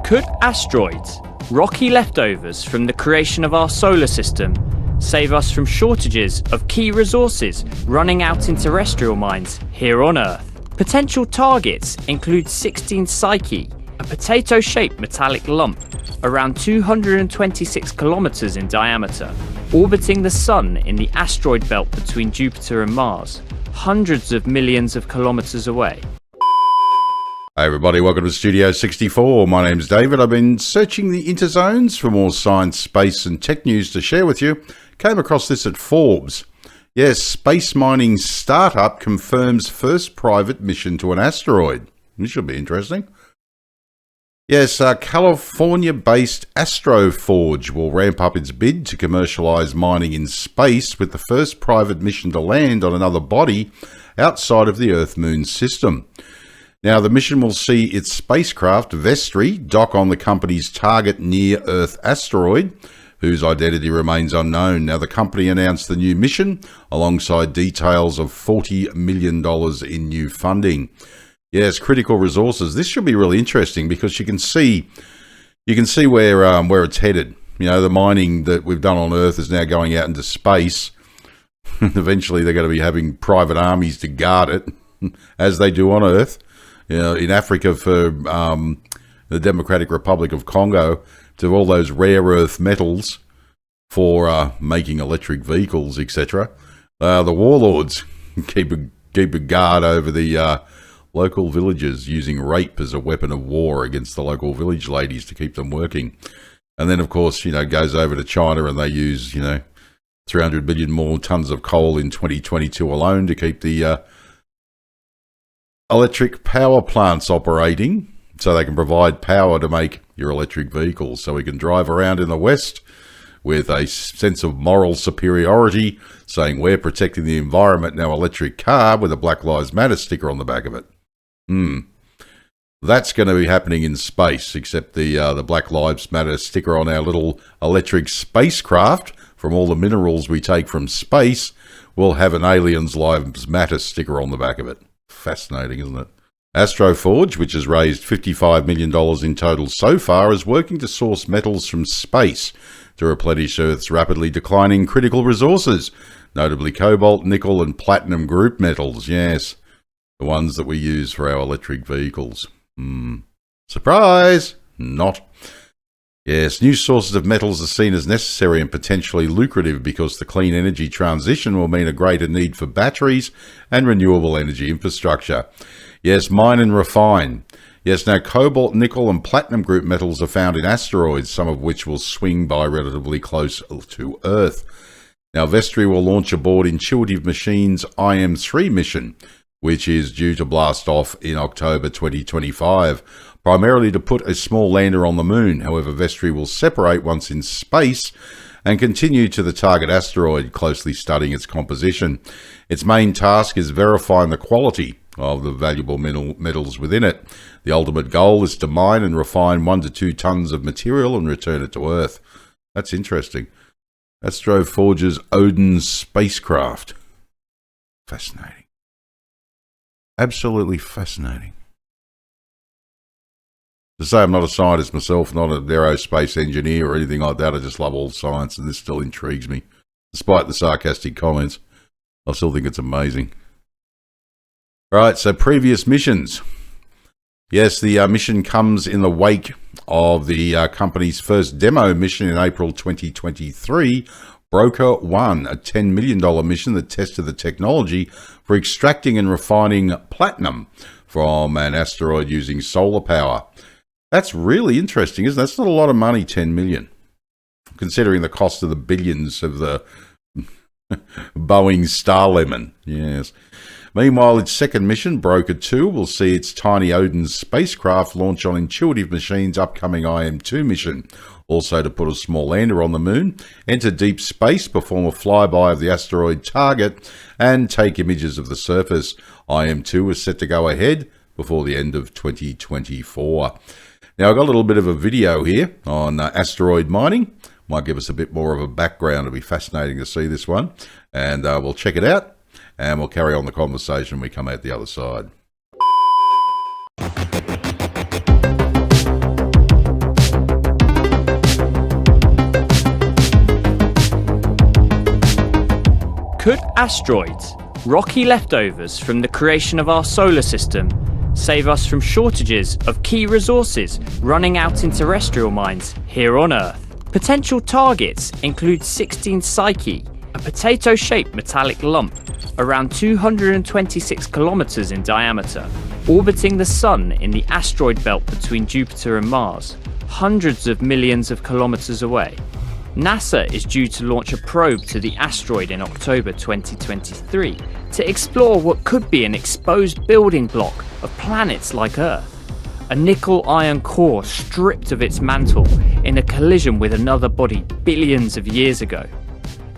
Could asteroids, rocky leftovers from the creation of our solar system, save us from shortages of key resources running out in terrestrial mines here on Earth? Potential targets include 16 Psyche, a potato-shaped metallic lump around 226 kilometers in diameter, orbiting the Sun in the asteroid belt between Jupiter and Mars, hundreds of millions of kilometers away. Hey everybody, welcome to Studio 64. My name's David. I've been searching the interzones for more science, space and tech news to share with you. Came across this at Forbes. Yes, space mining startup confirms first private mission to an asteroid. This should be interesting. Yes, California-based Asteroid will ramp up its bid to commercialize mining in space with the first private mission to land on another body outside of the Earth-Moon system. Now, the mission will see its spacecraft, Vestry, dock on the company's target near-Earth asteroid, whose identity remains unknown. Now, the company announced the new mission alongside details of $40 million in new funding. Yes, critical resources. This should be really interesting because you can see where it's headed. You know, the mining that we've done on Earth is now going out into space. Eventually, they're going to be having private armies to guard it, as they do on Earth. You know, in Africa for the Democratic Republic of Congo, to all those rare earth metals for making electric vehicles, etc. The warlords keep a guard over the local villages, using rape as a weapon of war against the local village ladies to keep them working. And then, of course, you know, goes over to China and they use, 300 billion more tons of coal in 2022 alone to keep the electric power plants operating, so they can provide power to make your electric vehicles, so we can drive around in the West with a sense of moral superiority, saying we're protecting the environment in our electric car with a Black Lives Matter sticker on the back of it. That's going to be happening in space, except the Black Lives Matter sticker on our little electric spacecraft from all the minerals we take from space will have an Aliens Lives Matter sticker on the back of it. Fascinating, isn't it? Asteroid, which has raised $55 million in total so far, is working to source metals from space to replenish Earth's rapidly declining critical resources, notably cobalt, nickel and platinum group metals. Yes, the ones that we use for our electric vehicles. Surprise! Not. Yes, new sources of metals are seen as necessary and potentially lucrative because the clean energy transition will mean a greater need for batteries and renewable energy infrastructure. Yes, mine and refine. Yes, now cobalt, nickel and platinum group metals are found in asteroids, some of which will swing by relatively close to Earth. Now, Vestry will launch aboard Intuitive Machines' IM-3 mission, which is due to blast off in October 2025. Primarily to put a small lander on the moon. However, Vestry will separate once in space and continue to the target asteroid, closely studying its composition. Its main task is verifying the quality of the valuable metals within it. The ultimate goal is to mine and refine 1 to 2 tons of material and return it to Earth. That's interesting. Asteroid's Odin spacecraft. Fascinating. Absolutely fascinating. To say I'm not a scientist myself, not an aerospace engineer or anything like that, I just love all science and this still intrigues me. Despite the sarcastic comments, I still think it's amazing. Right, so previous missions. Yes, the mission comes in the wake of the company's first demo mission in April 2023, Broker 1, a $10 million mission that tested the technology for extracting and refining platinum from an asteroid using solar power. That's really interesting, isn't it? That's not a lot of money, 10 million, considering the cost of the billions of the Boeing Starlemon. Yes. Meanwhile, its second mission, Broker 2, will see its tiny Odin spacecraft launch on Intuitive Machines' upcoming IM-2 mission, also to put a small lander on the moon, enter deep space, perform a flyby of the asteroid target, and take images of the surface. IM-2 is set to go ahead before the end of 2024. Now, I've got a little bit of a video here on asteroid mining. Might give us a bit more of a background. It'll be fascinating to see this one. And we'll check it out, and we'll carry on the conversation when we come out the other side. Could asteroids, rocky leftovers from the creation of our solar system, save us from shortages of key resources running out in terrestrial mines here on Earth? Potential targets include 16 Psyche, a potato-shaped metallic lump around 226 kilometers in diameter, orbiting the Sun in the asteroid belt between Jupiter and Mars, hundreds of millions of kilometers away. NASA is due to launch a probe to the asteroid in October 2023 to explore what could be an exposed building block of planets like Earth. A nickel-iron core stripped of its mantle in a collision with another body billions of years ago.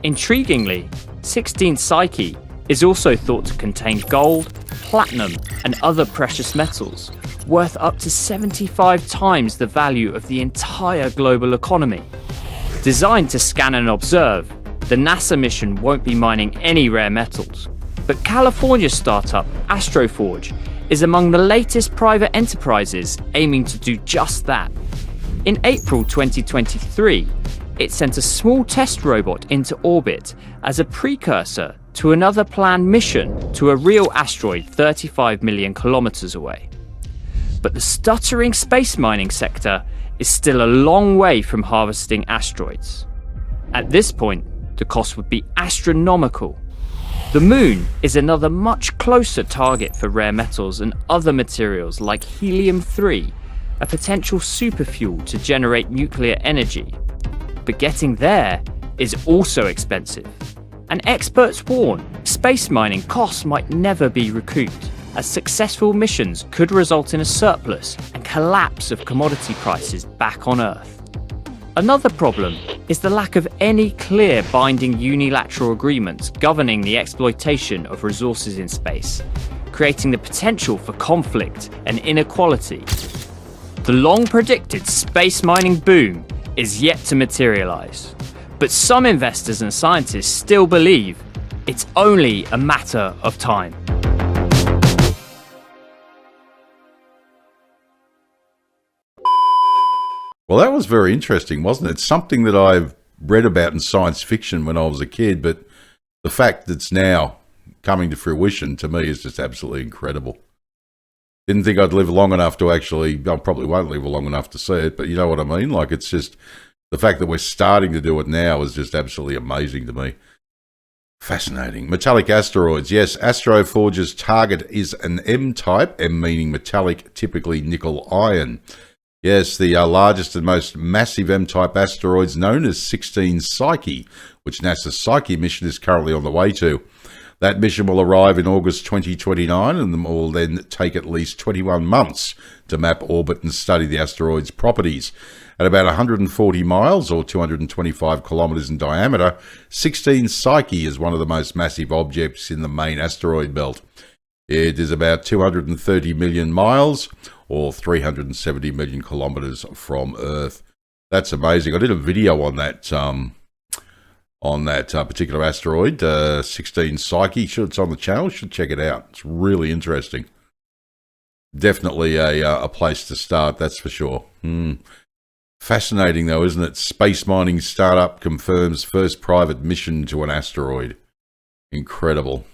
Intriguingly, 16 Psyche is also thought to contain gold, platinum, and other precious metals, worth up to 75 times the value of the entire global economy. Designed to scan and observe, the NASA mission won't be mining any rare metals, but California startup Astroforge is among the latest private enterprises aiming to do just that. In April 2023, it sent a small test robot into orbit as a precursor to another planned mission to a real asteroid 35 million kilometers away. But the stuttering space mining sector is still a long way from harvesting asteroids. At this point, the cost would be astronomical. The Moon is another much closer target for rare metals and other materials like helium-3, a potential superfuel to generate nuclear energy. But getting there is also expensive. And experts warn space mining costs might never be recouped, as successful missions could result in a surplus and collapse of commodity prices back on Earth. Another problem is the lack of any clear binding unilateral agreements governing the exploitation of resources in space, creating the potential for conflict and inequality. The long-predicted space mining boom is yet to materialize, but some investors and scientists still believe it's only a matter of time. Well, that was very interesting, wasn't it? It's something that I've read about in science fiction when I was a kid, but the fact that it's now coming to fruition, to me, is just absolutely incredible. Didn't think I'd live long enough to actually, I probably won't live long enough to see it, but you know what I mean? Like, it's just, the fact that we're starting to do it now is just absolutely amazing to me. Fascinating. Metallic asteroids. Yes, Astroforge's target is an M-type, M meaning metallic, typically nickel-iron. Yes, the largest and most massive M-type asteroids known as 16 Psyche, which NASA's Psyche mission is currently on the way to. That mission will arrive in August 2029 and will then take at least 21 months to map orbit and study the asteroid's properties. At about 140 miles or 225 kilometers in diameter, 16 Psyche is one of the most massive objects in the main asteroid belt. It is about 230 million miles or 370 million kilometers from Earth. That's amazing. I did a video on that particular asteroid, 16 Psyche. It's on the channel. You should check it out. It's really interesting. Definitely a place to start, that's for sure. Fascinating though, isn't it? Space mining startup confirms first private mission to an asteroid. Incredible.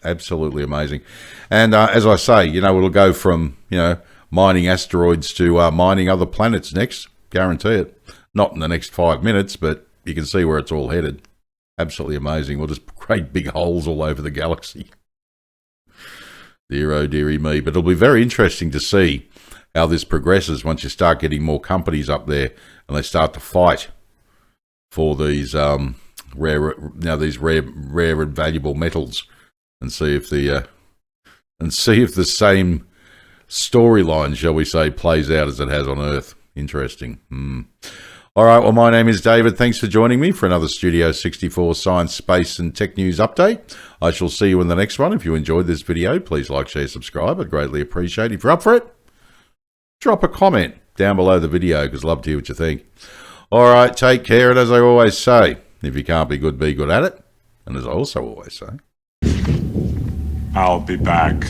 Absolutely amazing. And as I say, it'll go from, mining asteroids to mining other planets next. Guarantee it. Not in the next 5 minutes, but you can see where it's all headed. Absolutely amazing. We'll just create big holes all over the galaxy. Dear oh dearie me. But it'll be very interesting to see how this progresses once you start getting more companies up there and they start to fight for these rare and valuable metals, and see if the same storyline, shall we say, plays out as it has on Earth. Interesting. All right, well, my name is David. Thanks for joining me for another Studio 64 Science, Space and Tech News update. I shall see you in the next one. If you enjoyed this video, please like, share, subscribe. I'd greatly appreciate it. If you're up for it, drop a comment down below the video, because I'd love to hear what you think. All right, take care, and as I always say, if you can't be good at it. And as I also always say, I'll be back.